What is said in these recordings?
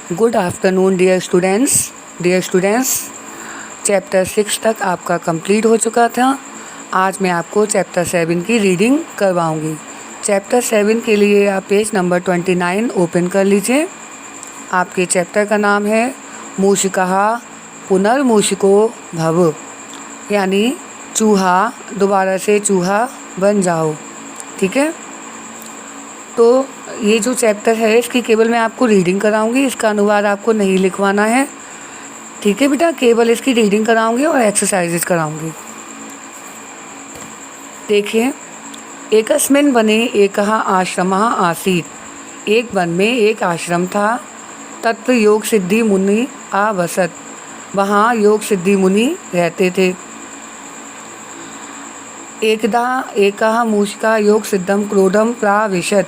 Good afternoon dear students. Chapter 6 तक आपका complete हो चुका था। आज मैं आपको चैप्टर 7 की रीडिंग करवाऊंगी। चैप्टर 7 के लिए आप पेज नंबर 29 ओपन कर लीजिए। आपके चैप्टर का नाम है मूषिकः पुनर्मूषिको भव, यानी चूहा दोबारा से चूहा बन जाओ। ठीक है, तो ये जो चैप्टर है इसकी केवल मैं आपको रीडिंग कराऊंगी, इसका अनुवाद आपको नहीं लिखवाना है। ठीक है बेटा, केवल इसकी रीडिंग कराऊंगी और एक्सरसाइजेज कराऊंगी। देखिए, एकस्मिन् वने एकः आश्रमः आसीत्। एक वन में एक आश्रम था। तत्र योग सिद्धि मुनि आवसत। वहाँ योग सिद्धि मुनि रहते थे। एकदा एकः मूषिकः योग सिद्धं क्रोधं प्राविशत।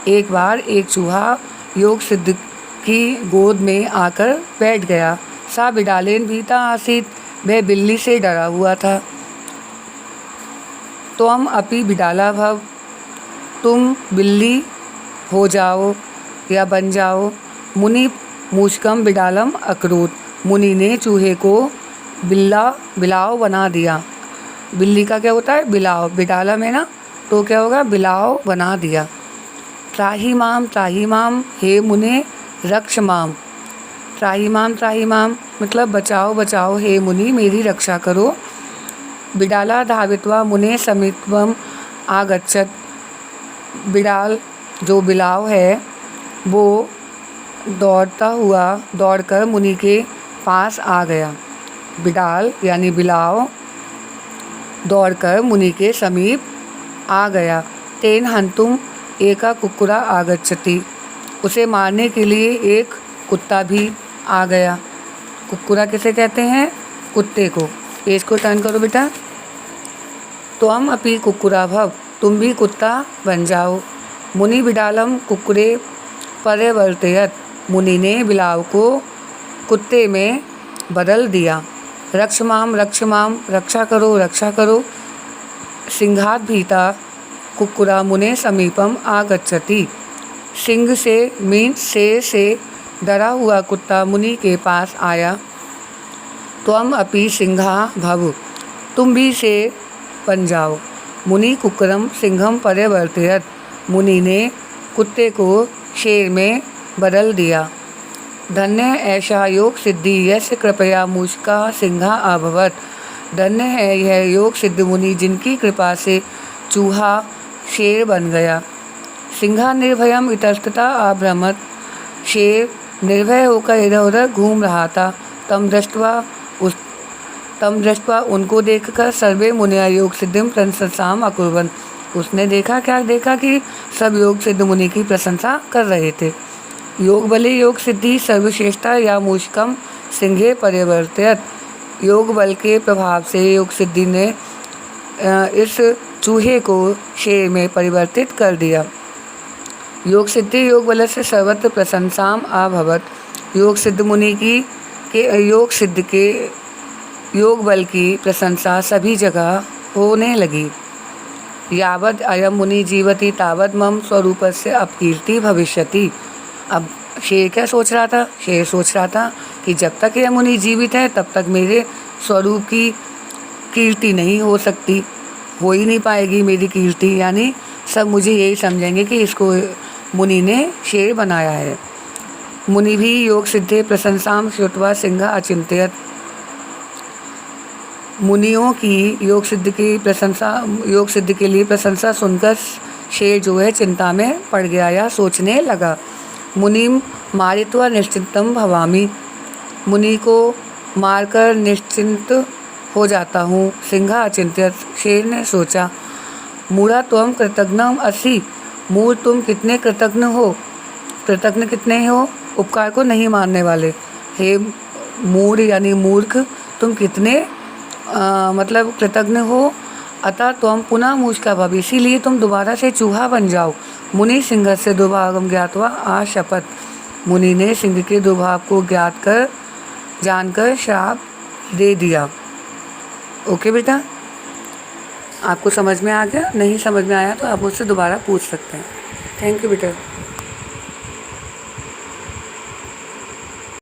एक बार एक चूहा योग सिद्ध की गोद में आकर बैठ गया। सा बिडालेन भीता आसीत। वह बिल्ली से डरा हुआ था। त्वम अपि बिडाला भव। तुम बिल्ली हो जाओ या बन जाओ। मुनि मूषिकम बिडालम अकरोत। मुनि ने चूहे को बिलाव बना दिया। बिल्ली का क्या होता है? बिलाव। बिडाला में ना, तो क्या होगा? बिलाव बना दिया। त्राही माम हे मुने रक्ष माम। त्राही माम मतलब बचाओ बचाओ हे मुनि, मेरी रक्षा करो। बिडाला धावित्वा मुने समीपम आगच्छत। बिडाल जो बिलाव है वो दौड़ता हुआ दौड़कर मुनि के पास आ गया। बिडाल यानी बिलाव दौड़कर मुनि के समीप आ गया। तेन हंतुम एका कुक्कुरा आगच्छति। उसे मारने के लिए एक कुत्ता भी आ गया। कुक्कुरा किसे कहते हैं? कुत्ते को। पेज को टर्न करो बेटा। त्वम अपि कुक्कुरा भव। तुम भी कुत्ता बन जाओ। मुनि बिडालम कुक्कुरे परिवर्तयत। मुनि ने बिलाव को कुत्ते में बदल दिया। रक्ष माम रक्षा करो। सिंहात भीता कुक्कुरा मुने समीपम आगच्छति। सिंह से मीन शेर से डरा हुआ कुत्ता मुनि के पास आया। त्वम अपि सिंहा भव। तुम भी शेर बन जाओ। मुनि कुक्कुरम सिंहम परिवर्तयत। मुनि ने कुत्ते को शेर में बदल दिया। धन्य ऐसा योग सिद्धि यस्य कृपया मूषिका सिंहा अभवत। धन्य है यह योग सिद्ध मुनि जिनकी कृपा से चूहा शेर बन गया। सिंहा निर्भयम इतस्ततः आभ्रमत। शेर निर्भय होकर इधर उधर घूम रहा था। तम दृष्ट्वा उनको देखकर सर्वे मुनिया योग सिद्धिम प्रशंसाम अकुर्वन्। उसने देखा कि सब योग सिद्ध मुनि की प्रशंसा कर रहे थे। योग बले योग सिद्धि सर्वश्रेष्ठा या मूषिकम सिंहे परिवर्तयत। योग बल के प्रभाव से योग सिद्धि ने इस चूहे को शेर में परिवर्तित कर दिया। योग सिद्धि योग बल से सर्वत्र प्रशंसाम अभवत। योग सिद्ध मुनि की के योग बल की प्रशंसा सभी जगह होने लगी। यावद अयम मुनि जीवति तावद मम स्वरूपस्य अपकीर्ति भविष्यति। अब शेर क्या सोच रहा था? शेर सोच रहा था कि जब तक यह मुनि जीवित है तब तक मेरे स्वरूप की कीर्ति नहीं हो सकती, हो ही नहीं पाएगी मेरी कीर्ति। यानी सब मुझे यही समझेंगे कि इसको मुनि ने शेर बनाया है। मुनि भी योग सिद्धे प्रशंसाम श्रुत्वा सिंह अचिंत्यत। मुनियों की योग सिद्ध के लिए प्रशंसा सुनकर शेर जो है चिंता में पड़ गया या सोचने लगा। मुनिम मारित्वा निश्चिंतम भवामी। मुनि को मारकर निश्चिंत हो जाता हूँ। सिंह अचिंत्यत। शेर ने सोचा। मूढ़ा त्वम कृतघ्नम असि। मूढ़ तुम कितने कृतघ्न हो। कृतघ्न कितने हो? उपकार को नहीं मानने वाले। हे मूढ़ यानी मूर्ख, तुम कितने मतलब कृतघ्न हो। अतः त्वम पुनः मूषिका भव। इसीलिए तुम दोबारा से चूहा बन जाओ। मुनि सिंह से दुर्भागम ज्ञातवा आशपत। मुनि ने सिंह के दुर्भाव को जानकर श्राप दे दिया। ओके बेटा, आपको समझ में आ गया? नहीं समझ में आया तो आप मुझसे दोबारा पूछ सकते हैं। थैंक यू बेटा।